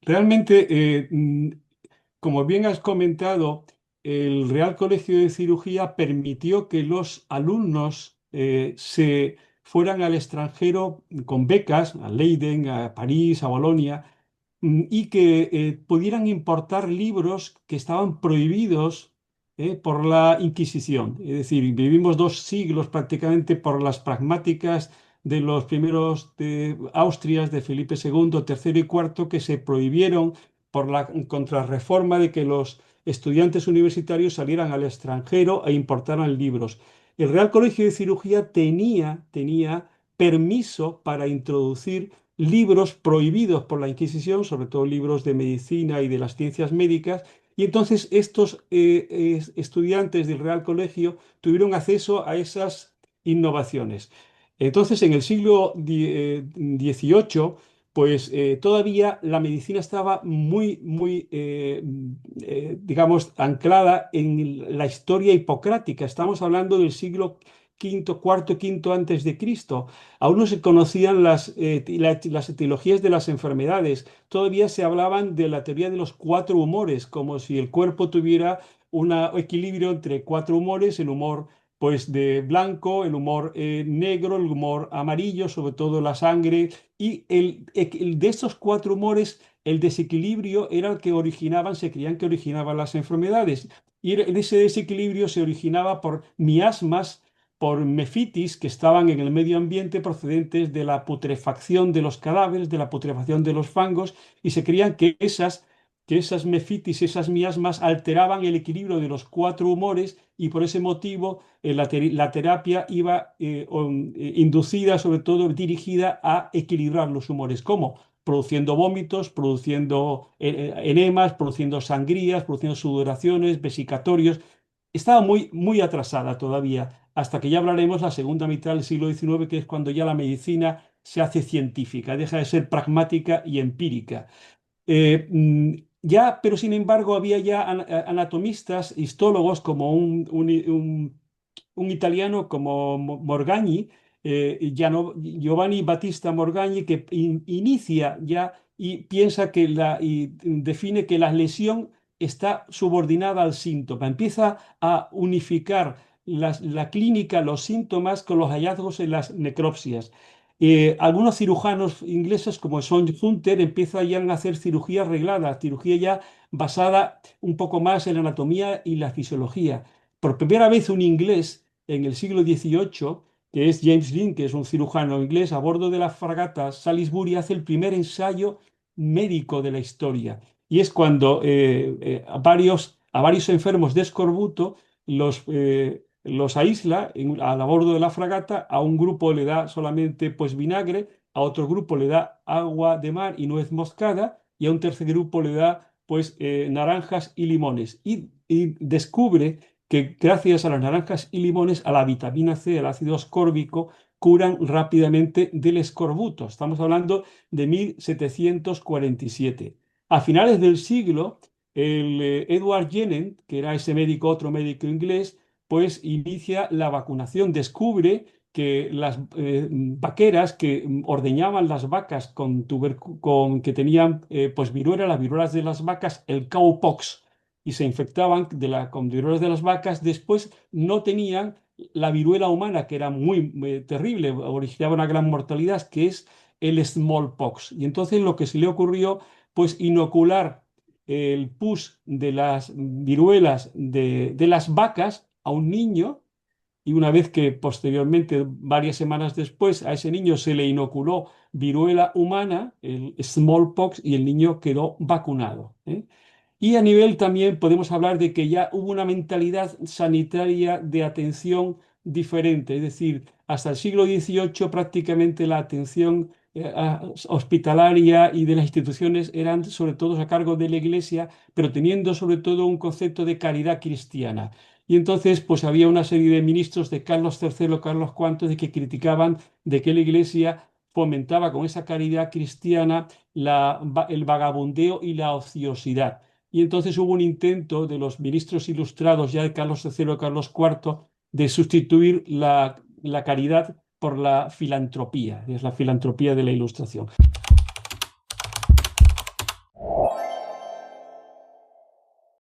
Realmente, como bien has comentado, el Real Colegio de Cirugía permitió que los alumnos se fueran al extranjero con becas, a Leiden, a París, a Bolonia, y que pudieran importar libros que estaban prohibidos por la Inquisición. Es decir, vivimos 2 siglos prácticamente por las pragmáticas de los primeros de Austrias, de Felipe II, tercero y cuarto, que se prohibieron por la contrarreforma de que los estudiantes universitarios salieran al extranjero e importaran libros. El Real Colegio de Cirugía tenía permiso para introducir libros prohibidos por la Inquisición, sobre todo libros de medicina y de las ciencias médicas, y entonces estos estudiantes del Real Colegio tuvieron acceso a esas innovaciones. Entonces, en el siglo XVIII, pues todavía la medicina estaba muy, digamos, anclada en la historia hipocrática. Estamos hablando del siglo quinto, cuarto, quinto antes de Cristo. Aún no se conocían las etiologías de las enfermedades. Todavía se hablaban de la teoría de los 4 humores, como si el cuerpo tuviera un equilibrio entre 4 humores, el humor pues de blanco, el humor negro, el humor amarillo, sobre todo la sangre, y de estos 4 humores, el desequilibrio era el que se creían que originaban las enfermedades. Y ese desequilibrio se originaba por miasmas, por mefitis que estaban en el medio ambiente procedentes de la putrefacción de los cadáveres, de la putrefacción de los fangos, y se creían que esas mefitis, esas miasmas alteraban el equilibrio de los 4 humores, y por ese motivo la terapia iba inducida, sobre todo dirigida a equilibrar los humores. ¿Cómo? Produciendo vómitos, produciendo enemas, produciendo sangrías, produciendo sudoraciones, vesicatorios. Estaba muy atrasada todavía, hasta que ya hablaremos la segunda mitad del siglo XIX, que es cuando ya la medicina se hace científica, deja de ser pragmática y empírica. Pero sin embargo había ya anatomistas, histólogos, como un italiano como Morgagni, Giovanni Battista Morgagni, que inicia ya y piensa y define que la lesión está subordinada al síntoma. Empieza a unificar la clínica, los síntomas, con los hallazgos en las necropsias. Algunos cirujanos ingleses, como Son Hunter, empiezan ya a hacer cirugía arreglada, cirugía ya basada un poco más en la anatomía y la fisiología. Por primera vez un inglés en el siglo XVIII, que es James Lind, que es un cirujano inglés, a bordo de la fragata Salisbury, hace el primer ensayo médico de la historia. Y es cuando a varios enfermos de escorbuto los aísla a bordo de la fragata. A un grupo le da solamente pues vinagre, a otro grupo le da agua de mar y nuez moscada, y a un tercer grupo le da pues naranjas y limones. Y descubre que gracias a las naranjas y limones, a la vitamina C, al ácido ascórbico, curan rápidamente del escorbuto. Estamos hablando de 1747. A finales del siglo, el Edward Jenner, que era ese médico, otro médico inglés, pues inicia la vacunación. Descubre que las vaqueras que ordeñaban las vacas que tenían pues viruela, las viruelas de las vacas, el cowpox, y se infectaban con viruelas de las vacas, después no tenían la viruela humana, que era muy terrible, originaba una gran mortalidad, que es el smallpox. Y entonces lo que se le ocurrió, pues inocular el pus de las viruelas de las vacas a un niño, y una vez que posteriormente, varias semanas después, a ese niño se le inoculó viruela humana, el smallpox, y el niño quedó vacunado. Y a nivel también podemos hablar de que ya hubo una mentalidad sanitaria de atención diferente, es decir, hasta el siglo XVIII prácticamente la atención hospitalaria y de las instituciones eran sobre todo a cargo de la Iglesia, pero teniendo sobre todo un concepto de caridad cristiana. Y entonces pues había una serie de ministros de Carlos III, Carlos IV, de que criticaban de que la Iglesia fomentaba con esa caridad cristiana el vagabundeo y la ociosidad. Y entonces hubo un intento de los ministros ilustrados ya de Carlos III y Carlos IV de sustituir la caridad por la filantropía, es la filantropía de la Ilustración.